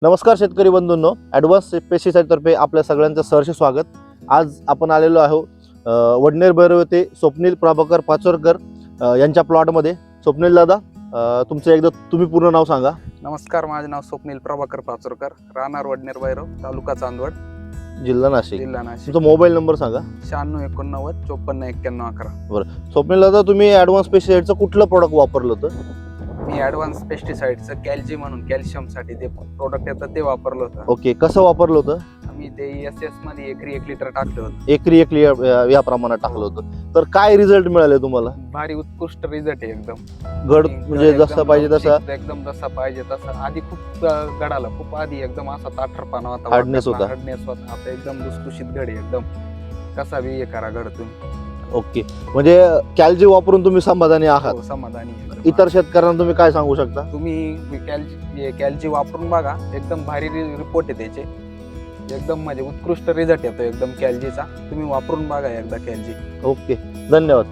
नमस्कार शेतकरी बंधूंनो, advance pesticide तर्फे आपल्या सगळ्यांचं सहर्ष स्वागत. आज आपण आलेलो आहोत वडनेर भैरव येथे स्वप्नील प्रभाकर पाचोरकर यांच्या प्लॉटमध्ये. स्वप्नील दादा, तुमचं एकदा तुम्ही पूर्ण नाव सांगा. नमस्कार, माझे नाव स्वप्नील प्रभाकर पाचोरकर, राहणार वडनेर भैरव, तालुका चांदवड, जिल्हा नाशिक. जिल्हा नाशिक. तुमचा मोबाईल नंबर सांगा. 96 89 54 91. स्वप्नील दादा, तुम्ही ॲडव्हान्स पेस्टिसाइडचं कुठलं प्रोडक्ट वापरलं होतं? मी ॲडव्हान्स पेस्टिसाइडचं कॅल्जी म्हणून कॅल्शियमसाठी ते प्रोडक्ट येतं ते वापरलं होतं. ओके, कसं वापरलं होतं? मी ते SS मध्ये एकरी 1 लिटर टाकलं होतं. एकरी एक या प्रमाणात टाकलं होतं. तर काय रिझल्ट मिळाले तुम्हाला? भारी उत्कृष्ट रिझल्ट आहे एकदम. घड म्हणजे जसं पाहिजे तसं? एकदम जसा पाहिजे तसा. आधी खूप गडाला खूप आधी एकदम असा ताठरपणा होता, हार्डनेस होता. आता एकदम लुसलुशीत घड आहे एकदम. कसा बी हे करा घड तुम्ही. ओके, म्हणजे कॅल्जी वापरून तुम्ही समाधानी आहात? हो, समाधानी आहे. इतर शेतकऱ्यांना तुम्ही काय सांगू शकता? तुम्ही कॅल्जी वापरून बघा, एकदम भारी रिपोर्ट आहे त्याचे. एकदम म्हणजे उत्कृष्ट रिझल्ट येतो एकदम कॅल्जीचा. तुम्ही वापरून बघा एकदा कॅल्जी. ओके, धन्यवाद.